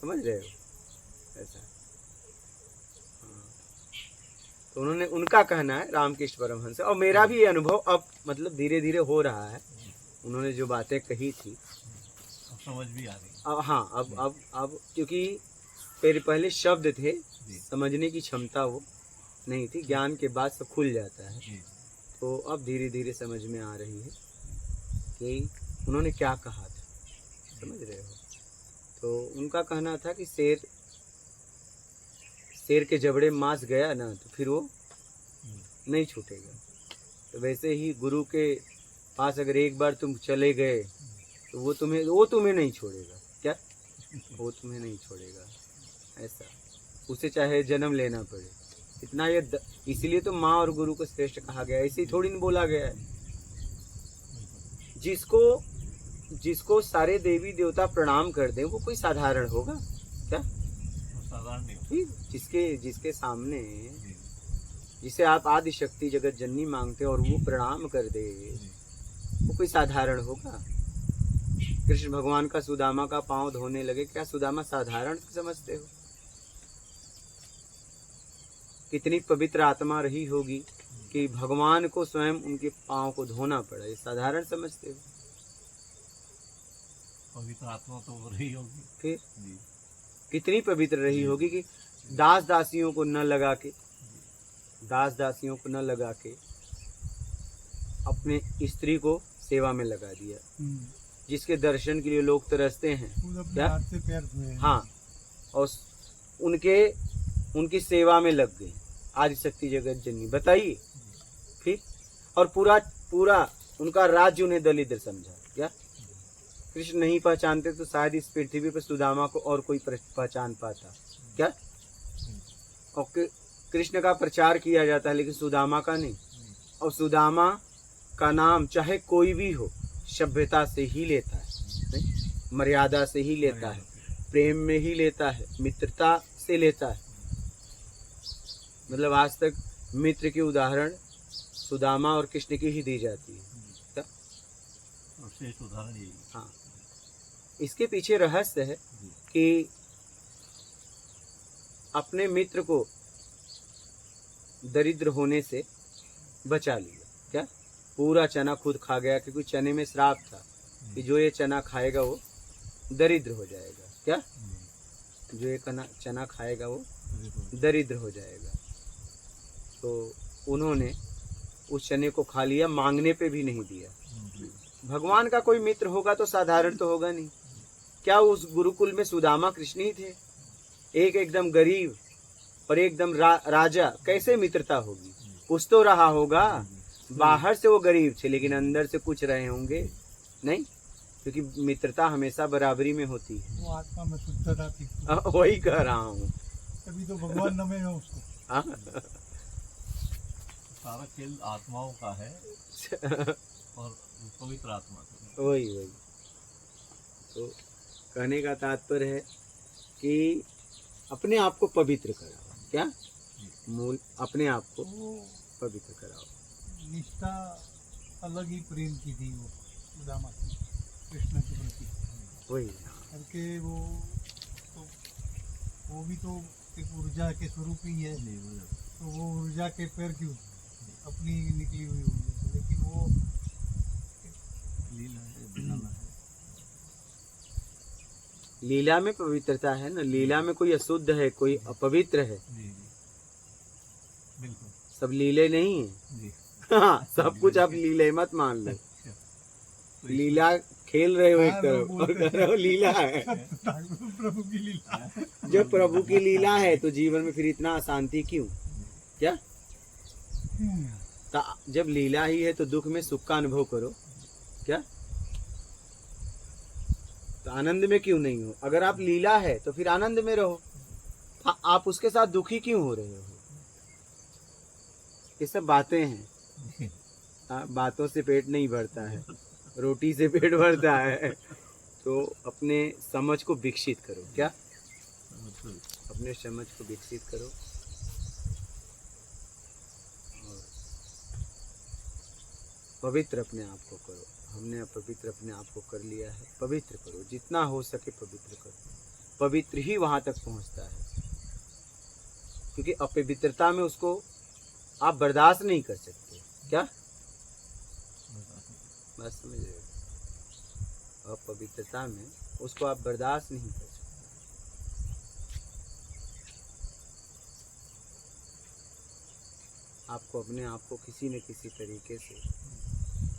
समझ रहे हो ऐसा। हाँ। तो उन्होंने, उनका कहना है रामकृष्ण परमहंस, और मेरा भी ये अनुभव अब मतलब धीरे धीरे हो रहा है। उन्होंने जो बातें कही थी अब समझ भी आ रही। अब हाँ, अब क्योंकि पहले शब्द थे, समझने की क्षमता वो नहीं थी, ज्ञान के बाद सब खुल जाता है। तो अब धीरे धीरे समझ में आ रही है कि उन्होंने क्या कहा था, समझ रहे हो। तो उनका कहना था कि शेर के जबड़े मांस गया ना तो फिर वो नहीं छूटेगा। तो वैसे ही गुरु के पास अगर एक बार तुम चले गए तो वो तुम्हें नहीं छोड़ेगा। क्या? वो तुम्हें नहीं छोड़ेगा, ऐसा। उसे चाहे जन्म लेना पड़े, इतना इसीलिए तो माँ और गुरु को श्रेष्ठ कहा गया है, ऐसे ही थोड़ी नहीं बोला गया है। जिसको सारे देवी देवता प्रणाम कर दें वो कोई साधारण होगा क्या? साधारण नहीं। जिसके सामने, जिसे आप आदि शक्ति जगत जननी मांगते और वो प्रणाम कर दे, वो कोई साधारण होगा? कृष्ण भगवान का सुदामा का पांव धोने लगे, क्या सुदामा साधारण समझते हो? कितनी पवित्र आत्मा रही होगी कि भगवान को स्वयं उनके पांव को धोना पड़ा, ये साधारण समझते हो? पवित्र आत्मा तो रही होगी, फिर कितनी पवित्र रही होगी कि दास दासियों को न लगा के अपने स्त्री को सेवा में लगा दिया, जिसके दर्शन के लिए लोग तरसते हैं। क्या? हाँ, और उनकी सेवा में लग गई आदिशक्ति जगत जननी, बताइए फिर। और पूरा उनका राज्य उन्हें दलिद्र समझा। क्या? कृष्ण नहीं पहचानते तो शायद इस पृथ्वी पर सुदामा को और कोई पहचान पाता। क्या? और कृष्ण का प्रचार किया जाता है लेकिन सुदामा का नहीं। और सुदामा का नाम चाहे कोई भी हो सभ्यता से ही लेता है, नहीं? मर्यादा से ही लेता है, प्रेम में ही लेता है, मित्रता से लेता है। मतलब आज तक मित्र की उदाहरण सुदामा और कृष्ण की ही दी जाती है। क्या? शेष उदाहरण यही। हाँ, इसके पीछे रहस्य है कि अपने मित्र को दरिद्र होने से बचा लिया। क्या? पूरा चना खुद खा गया, क्योंकि चने में श्राप था कि जो ये चना खाएगा वो दरिद्र हो जाएगा। क्या? जो ये चना खाएगा वो दरिद्र हो जाएगा। तो उन्होंने उस चने को खा लिया, मांगने पे भी नहीं दिया। भगवान का कोई मित्र होगा तो साधारण तो होगा नहीं। क्या उस गुरुकुल में सुदामा कृष्ण ही थे? एक एकदम गरीब और एकदम राजा, कैसे मित्रता होगी? कुछ तो रहा होगा। बाहर से वो गरीब थे लेकिन अंदर से कुछ रहे होंगे, नहीं? क्योंकि मित्रता हमेशा बराबरी में होती है। वो आत्मा में शुद्धता थी। वही कह रहा हूँ, तभी तो भगवान नमे है उसको। हाँ? सारा खेल आत्माओं का है और पवित्र आत्मा का। वही तो कहने का तात्पर्य है कि अपने आप को पवित्र कराओ। क्या? मूल अपने आप को पवित्र कराओ। निष्ठा अलग ही प्रेम की थी वो सुदामा की कृष्ण के प्रति। वही करके वो भी तो एक ऊर्जा के स्वरूप ही है। तो वो ऊर्जा के पैर क्यों अपनी निकली हुई होगी, लेकिन वो लीला है। लीला में पवित्रता है ना। लीला में कोई अशुद्ध है, कोई अपवित्र है? बिल्कुल, सब लीले नहीं है। हाँ, सब कुछ आप लीले मत मान लो। लीला खेल रहे हो एक तरफ और कह रहे हो लीला है। प्रभु की लीला। जब प्रभु की लीला है तो जीवन में फिर इतना अशांति क्यों? क्या? जब लीला ही है तो दुख में सुख का अनुभव करो। क्या? तो आनंद में क्यों नहीं हो? अगर आप लीला है तो फिर आनंद में रहो। आप उसके साथ दुखी क्यों हो रहे हो? ये सब बातें हैं। बातों से पेट नहीं भरता है, रोटी से पेट भरता है। तो अपने समझ को विकसित करो। क्या? अपने समझ को विकसित करो और पवित्र अपने आप को करो। हमने पवित्र अपने आप को कर लिया है। पवित्र करो, जितना हो सके पवित्र करो। पवित्र ही वहां तक पहुंचता है, क्योंकि अपवित्रता में उसको आप बर्दाश्त नहीं कर सकते। क्या बात समझ रहे हो? अपवित्रता में उसको आप बर्दाश्त नहीं कर सकते। आपको अपने आप को किसी न किसी तरीके से